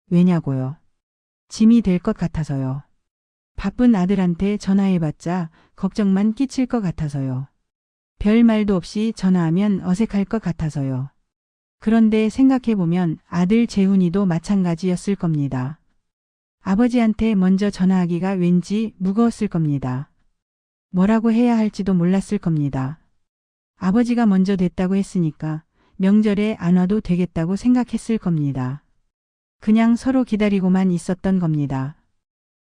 Speaker 1: 왜냐고요? 짐이 될 것 같아서요. 바쁜 아들한테 전화해봤자 걱정만 끼칠 것 같아서요. 별 말도 없이 전화하면 어색할 것 같아서요. 그런데 생각해보면 아들 재훈이도 마찬가지였을 겁니다. 아버지한테 먼저 전화하기가 왠지 무거웠을 겁니다. 뭐라고 해야 할지도 몰랐을 겁니다. 아버지가 먼저 됐다고 했으니까 명절에 안 와도 되겠다고 생각했을 겁니다. 그냥 서로 기다리고만 있었던 겁니다.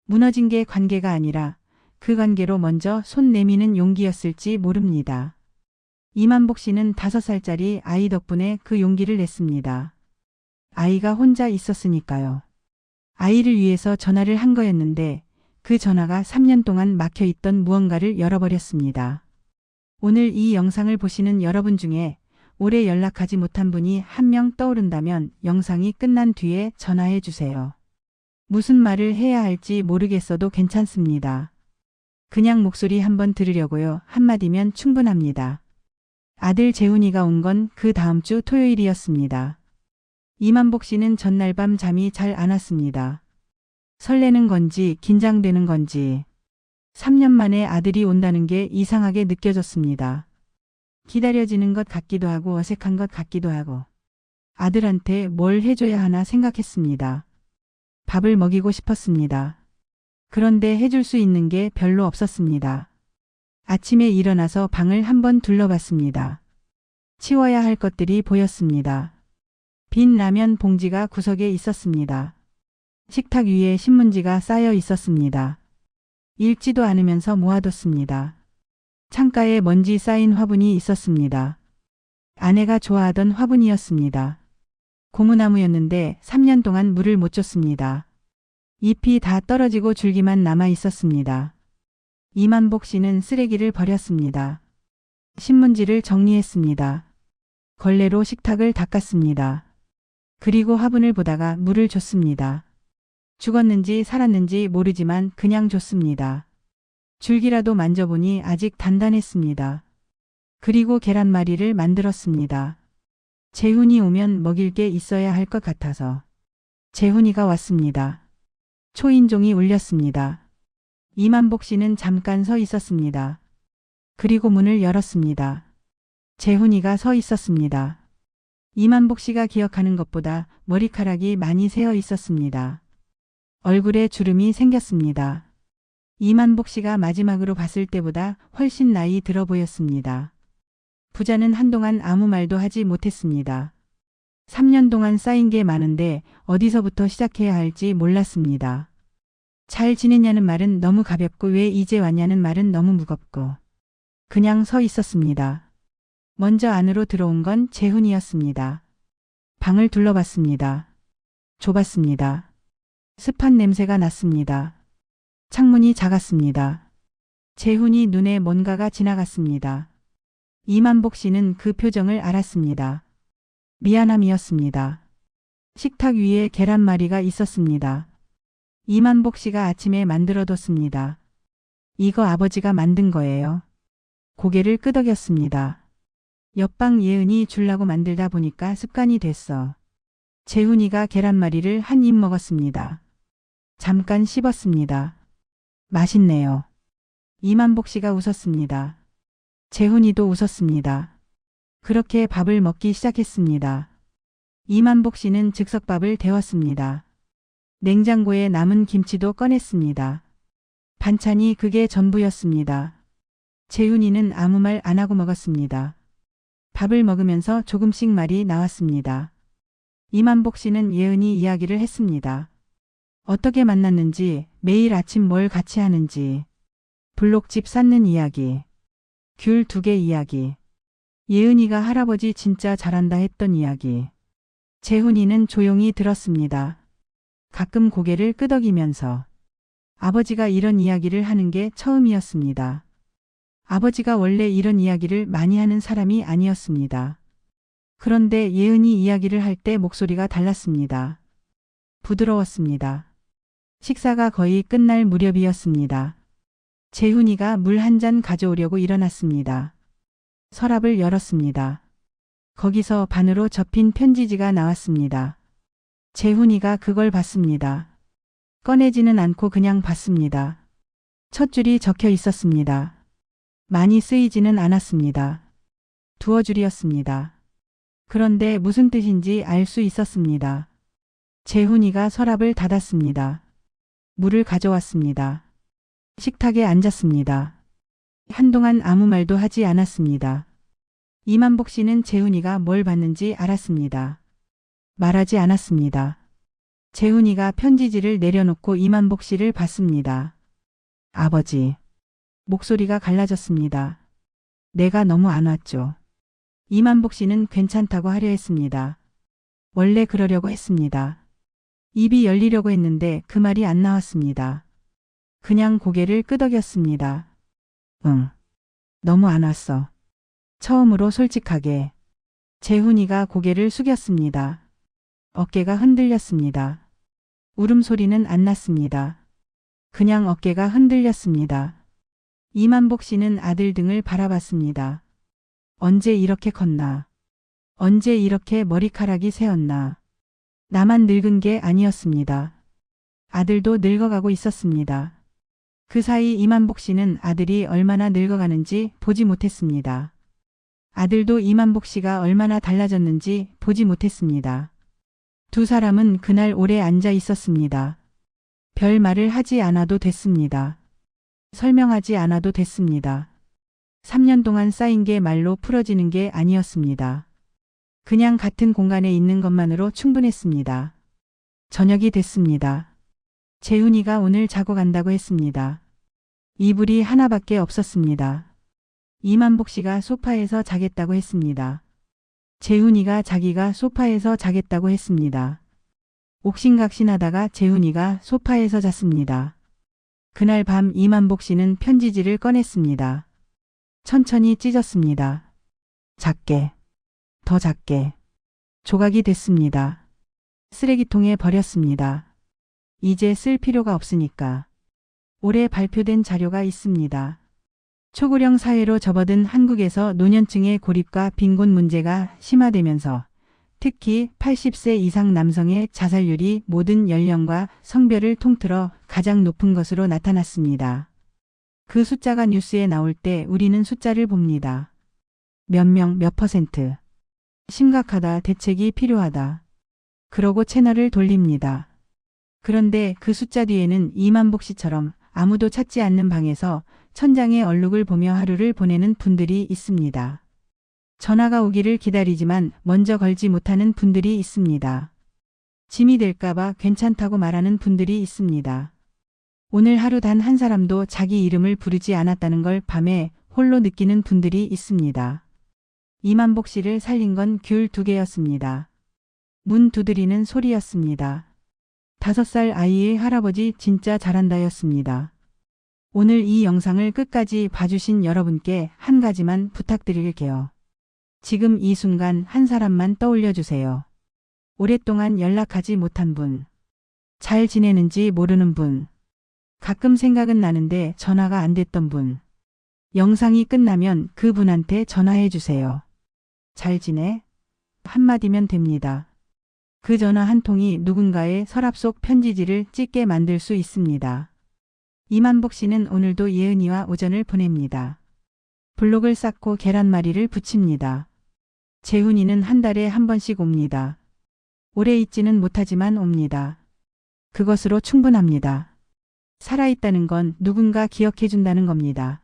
Speaker 1: 무너진 게 관계가 아니라 그 관계로 먼저 손 내미는 용기였을지 모릅니다. 이만복 씨는 5살짜리 아이 덕분에 그 용기를 냈습니다. 아이가 혼자 있었으니까요. 아이를 위해서 전화를 한 거였는데 그 전화가 3년 동안 막혀 있던 무언가를 열어버렸습니다. 오늘 이 영상을 보시는 여러분 중에 오래 연락하지 못한 분이 한 명 떠오른다면 영상이 끝난 뒤에 전화해 주세요. 무슨 말을 해야 할지 모르겠어도 괜찮습니다. 그냥 목소리 한번 들으려고요. 한마디면 충분합니다. 아들 재훈이가 온 건 그 다음 주 토요일이었습니다. 이만복 씨는 전날 밤 잠이 잘 안 왔습니다. 설레는 건지 긴장되는 건지 3년 만에 아들이 온다는 게 이상하게 느껴졌습니다. 기다려지는 것 같기도 하고 어색한 것 같기도 하고 아들한테 뭘 해줘야 하나 생각했습니다. 밥을 먹이고 싶었습니다. 그런데 해줄 수 있는 게 별로 없었습니다. 아침에 일어나서 방을 한번 둘러봤습니다. 치워야 할 것들이 보였습니다. 빈 라면 봉지가 구석에 있었습니다. 식탁 위에 신문지가 쌓여 있었습니다. 읽지도 않으면서 모아뒀습니다. 창가에 먼지 쌓인 화분이 있었습니다. 아내가 좋아하던 화분이었습니다. 고무나무였는데 3년 동안 물을 못 줬습니다. 잎이 다 떨어지고 줄기만 남아 있었습니다. 이만복 씨는 쓰레기를 버렸습니다. 신문지를 정리했습니다. 걸레로 식탁을 닦았습니다. 그리고 화분을 보다가 물을 줬습니다. 죽었는지 살았는지 모르지만 그냥 줬습니다. 줄기라도 만져보니 아직 단단했습니다. 그리고 계란말이를 만들었습니다. 재훈이 오면 먹일 게 있어야 할 것 같아서. 재훈이가 왔습니다. 초인종이 울렸습니다. 이만복 씨는 잠깐 서 있었습니다. 그리고 문을 열었습니다. 재훈이가 서 있었습니다. 이만복 씨가 기억하는 것보다 머리카락이 많이 새어 있었습니다. 얼굴에 주름이 생겼습니다. 이만복 씨가 마지막으로 봤을 때보다 훨씬 나이 들어 보였습니다. 부자는 한동안 아무 말도 하지 못했습니다. 3년 동안 쌓인 게 많은데 어디서부터 시작해야 할지 몰랐습니다. 잘 지냈냐는 말은 너무 가볍고 왜 이제 왔냐는 말은 너무 무겁고 그냥 서 있었습니다. 먼저 안으로 들어온 건 재훈이었습니다. 방을 둘러봤습니다. 좁았습니다. 습한 냄새가 났습니다. 창문이 작았습니다. 재훈이 눈에 뭔가가 지나갔습니다. 이만복 씨는 그 표정을 알았습니다. 미안함이었습니다. 식탁 위에 계란말이가 있었습니다. 이만복 씨가 아침에 만들어뒀습니다. 이거 아버지가 만든 거예요. 고개를 끄덕였습니다. 옆방 예은이 주려고 만들다 보니까 습관이 됐어. 재훈이가 계란말이를 한 입 먹었습니다. 잠깐 씹었습니다. 맛있네요. 이만복 씨가 웃었습니다. 재훈이도 웃었습니다. 그렇게 밥을 먹기 시작했습니다. 이만복 씨는 즉석밥을 데웠습니다. 냉장고에 남은 김치도 꺼냈습니다. 반찬이 그게 전부였습니다. 재훈이는 아무 말 안 하고 먹었습니다. 밥을 먹으면서 조금씩 말이 나왔습니다. 이만복 씨는 예은이 이야기를 했습니다. 어떻게 만났는지, 매일 아침 뭘 같이 하는지, 블록집 쌓는 이야기, 귤 2개 이야기, 예은이가 할아버지 진짜 잘한다 했던 이야기. 재훈이는 조용히 들었습니다. 가끔 고개를 끄덕이면서 아버지가 이런 이야기를 하는 게 처음이었습니다. 아버지가 원래 이런 이야기를 많이 하는 사람이 아니었습니다. 그런데 예은이 이야기를 할 때 목소리가 달랐습니다. 부드러웠습니다. 식사가 거의 끝날 무렵이었습니다. 재훈이가 물 한 잔 가져오려고 일어났습니다. 서랍을 열었습니다. 거기서 반으로 접힌 편지지가 나왔습니다. 재훈이가 그걸 봤습니다. 꺼내지는 않고 그냥 봤습니다. 첫 줄이 적혀 있었습니다. 많이 쓰이지는 않았습니다. 2줄이었습니다. 그런데 무슨 뜻인지 알 수 있었습니다. 재훈이가 서랍을 닫았습니다. 물을 가져왔습니다. 식탁에 앉았습니다. 한동안 아무 말도 하지 않았습니다. 이만복 씨는 재훈이가 뭘 봤는지 알았습니다. 말하지 않았습니다. 재훈이가 편지지를 내려놓고 이만복 씨를 봤습니다. 아버지. 목소리가 갈라졌습니다. 내가 너무 안 왔죠. 이만복 씨는 괜찮다고 하려 했습니다. 원래 그러려고 했습니다. 입이 열리려고 했는데 그 말이 안 나왔습니다. 그냥 고개를 끄덕였습니다. 응. 너무 안 왔어. 처음으로 솔직하게. 재훈이가 고개를 숙였습니다. 어깨가 흔들렸습니다. 울음소리는 안 났습니다. 그냥 어깨가 흔들렸습니다. 이만복 씨는 아들 등을 바라봤습니다. 언제 이렇게 컸나? 언제 이렇게 머리카락이 새었나? 나만 늙은 게 아니었습니다. 아들도 늙어가고 있었습니다. 그 사이 이만복 씨는 아들이 얼마나 늙어가는지 보지 못했습니다. 아들도 이만복 씨가 얼마나 달라졌는지 보지 못했습니다. 두 사람은 그날 오래 앉아 있었습니다. 별 말을 하지 않아도 됐습니다. 설명하지 않아도 됐습니다. 3년 동안 쌓인 게 말로 풀어지는 게 아니었습니다. 그냥 같은 공간에 있는 것만으로 충분했습니다. 저녁이 됐습니다. 재훈이가 오늘 자고 간다고 했습니다. 이불이 하나밖에 없었습니다. 이만복 씨가 소파에서 자겠다고 했습니다. 재훈이가 자기가 소파에서 자겠다고 했습니다. 옥신각신하다가 재훈이가 소파에서 잤습니다. 그날 밤 이만복 씨는 편지지를 꺼냈습니다. 천천히 찢었습니다. 작게, 더 작게. 조각이 됐습니다. 쓰레기통에 버렸습니다. 이제 쓸 필요가 없으니까. 올해 발표된 자료가 있습니다. 초고령 사회로 접어든 한국에서 노년층의 고립과 빈곤 문제가 심화되면서 특히 80세 이상 남성의 자살률이 모든 연령과 성별을 통틀어 가장 높은 것으로 나타났습니다. 그 숫자가 뉴스에 나올 때 우리는 숫자를 봅니다. 몇 명, 몇 %. 심각하다, 대책이 필요하다. 그러고 채널을 돌립니다. 그런데 그 숫자 뒤에는 이만복 씨처럼 아무도 찾지 않는 방에서 천장의 얼룩을 보며 하루를 보내는 분들이 있습니다. 전화가 오기를 기다리지만 먼저 걸지 못하는 분들이 있습니다. 짐이 될까봐 괜찮다고 말하는 분들이 있습니다. 오늘 하루 단 한 사람도 자기 이름을 부르지 않았다는 걸 밤에 홀로 느끼는 분들이 있습니다. 이만복 씨를 살린 건 귤 2개였습니다. 문 두드리는 소리였습니다. 5살 아이의 할아버지 진짜 잘한다였습니다. 오늘 이 영상을 끝까지 봐주신 여러분께 한 가지만 부탁드릴게요. 지금 이 순간 한 사람만 떠올려주세요. 오랫동안 연락하지 못한 분. 잘 지내는지 모르는 분. 가끔 생각은 나는데 전화가 안 됐던 분. 영상이 끝나면 그분한테 전화해 주세요. 잘 지내? 한마디면 됩니다. 그 전화 한 통이 누군가의 서랍 속 편지지를 찢게 만들 수 있습니다. 이만복 씨는 오늘도 예은이와 오전을 보냅니다. 블록을 쌓고 계란말이를 부칩니다. 재훈이는 한 달에 한 번씩 옵니다. 오래 있지는 못하지만 옵니다. 그것으로 충분합니다. 살아있다는 건 누군가 기억해준다는 겁니다.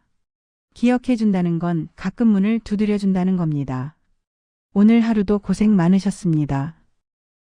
Speaker 1: 기억해준다는 건 가끔 문을 두드려준다는 겁니다. 오늘 하루도 고생 많으셨습니다.